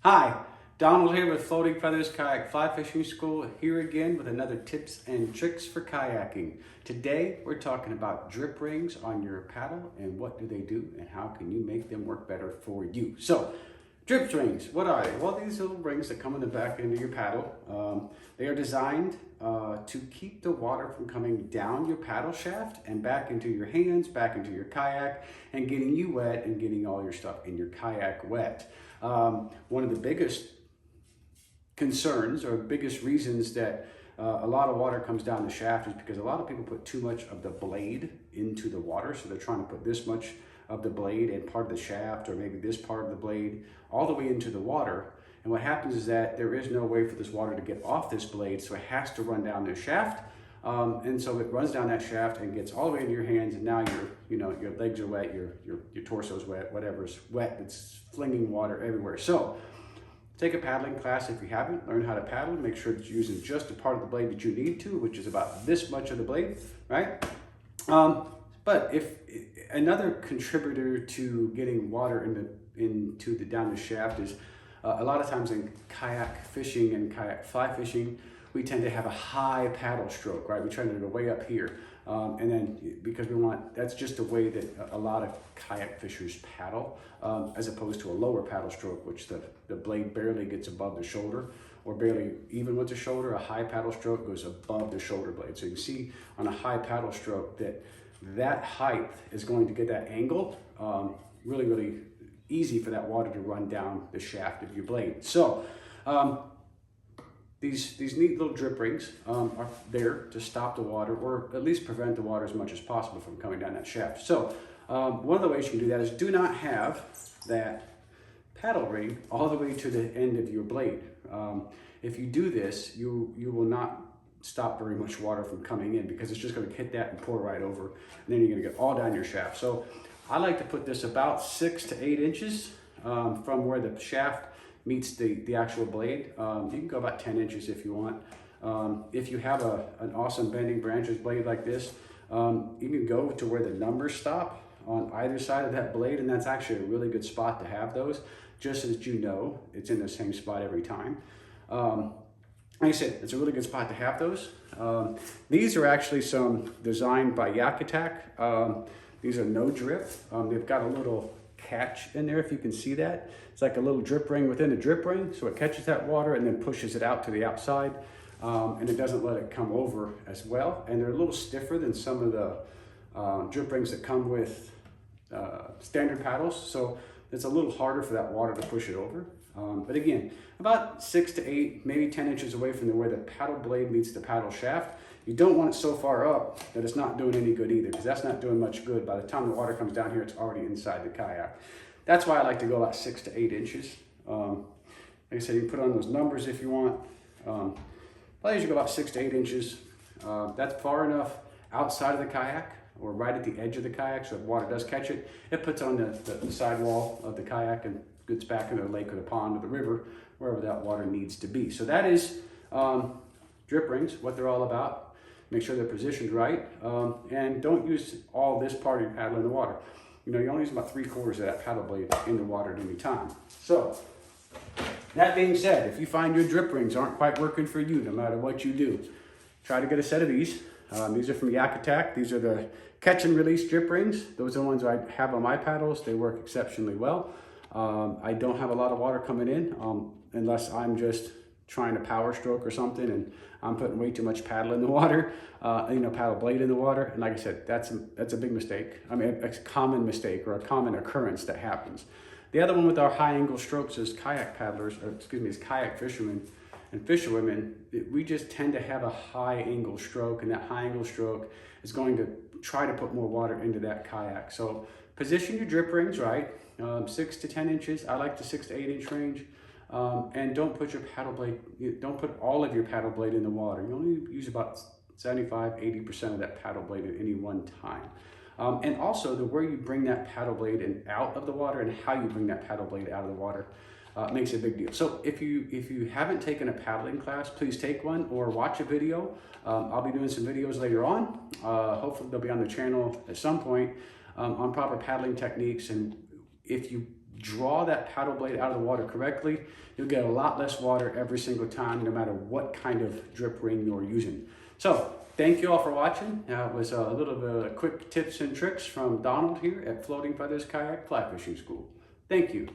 Hi, Donald here with Floating Feathers Kayak Fly Fishing School, here again with another tips and tricks for kayaking. Today we're talking about drip rings on your paddle and what do they do and how can you make them work better for you. So, drip rings, what are they? Well, these little rings that come in the back end of your paddle. They are designed to keep the water from coming down your paddle shaft and back into your hands, back into your kayak, and getting you wet and getting all your stuff in your kayak wet. One of the biggest concerns or biggest reasons that a lot of water comes down the shaft is because a lot of people put too much of the blade into the water. So they're trying to put this much of the blade and part of the shaft, or maybe this part of the blade, all the way into the water. And what happens is that there is no way for this water to get off this blade, so it has to run down the shaft. And so it runs down that shaft and gets all the way into your hands, and now your legs are wet, your torso's wet, whatever's wet, it's flinging water everywhere. So take a paddling class if you haven't. Learn how to paddle. Make sure that you're using just a part of the blade that you need to, which is about this much of the blade, right? But if another contributor to getting water down the shaft is a lot of times in kayak fishing and kayak fly fishing, we tend to have a high paddle stroke, right? We try to go way up here. And then because that's just the way that a lot of kayak fishers paddle, as opposed to a lower paddle stroke, which the blade barely gets above the shoulder or barely even with the shoulder. A high paddle stroke goes above the shoulder blade. So you can see on a high paddle stroke that height is going to get that angle really, really easy for that water to run down the shaft of your blade. So these neat little drip rings are there to stop the water, or at least prevent the water as much as possible from coming down that shaft. So one of the ways you can do that is do not have that paddle ring all the way to the end of your blade. If you do this, you will not stop very much water from coming in, because it's just going to hit that and pour right over, and then you're going to get all down your shaft. So I like to put this about 6 to 8 inches from where the shaft meets the actual blade. You can go about 10 inches if you want. If you have an awesome bending branches blade like this, you can go to where the numbers stop on either side of that blade, and that's actually a really good spot to have those, just as you know it's in the same spot every time. Like I said, it's a really good spot to have those. These are actually some designed by Kayak. These are no drip. They've got a little catch in there, if you can see that. It's like a little drip ring within a drip ring, so it catches that water and then pushes it out to the outside, and it doesn't let it come over as well. And they're a little stiffer than some of the drip rings that come with standard paddles, so it's a little harder for that water to push it over. But again, about 6 to 8, maybe 10 inches away from where the paddle blade meets the paddle shaft. You don't want it so far up that it's not doing any good either, because that's not doing much good. By the time the water comes down here, it's already inside the kayak. That's why I like to go about 6 to 8 inches. Like I said, you can put on those numbers if you want. I usually go about 6 to 8 inches. That's far enough outside of the kayak, or right at the edge of the kayak, so if water does catch it, it puts on the sidewall of the kayak and gets back into the lake or the pond or the river, wherever that water needs to be. So that is drip rings, what they're all about. Make sure they're positioned right, and don't use all this part of your paddle in the water. You only use about 3/4 of that paddle blade in the water at any time. So that being said, if you find your drip rings aren't quite working for you, no matter what you do, try to get a set of these. These are from Kayak. These are the catch and release drip rings. Those are the ones I have on my paddles. They work exceptionally well. I don't have a lot of water coming in unless I'm just trying to power stroke or something and I'm putting way too much paddle in the water, paddle blade in the water. And like I said, that's a big mistake. I mean, it's a common mistake or a common occurrence that happens. The other one with our high angle strokes is kayak paddlers, is kayak fishermen and fisherwomen. We just tend to have a high angle stroke, and that high angle stroke is going to try to put more water into that kayak. So position your drip rings right, 6 to 10 inches. I like the 6 to 8 inch range. And don't put your paddle blade, don't put all of your paddle blade in the water. You only use about 75–80% of that paddle blade at any one time. And also where you bring that paddle blade out of the water and how you bring that paddle blade out of the water makes a big deal. So if you haven't taken a paddling class, please take one or watch a video. I'll be doing some videos later on. Hopefully they'll be on the channel at some point on proper paddling techniques. And if you draw that paddle blade out of the water correctly, you'll get a lot less water every single time, no matter what kind of drip ring you're using. So thank you all for watching. It was a little bit of quick tips and tricks from Donald here at Floating Feathers Kayak Fly Fishing School. Thank you.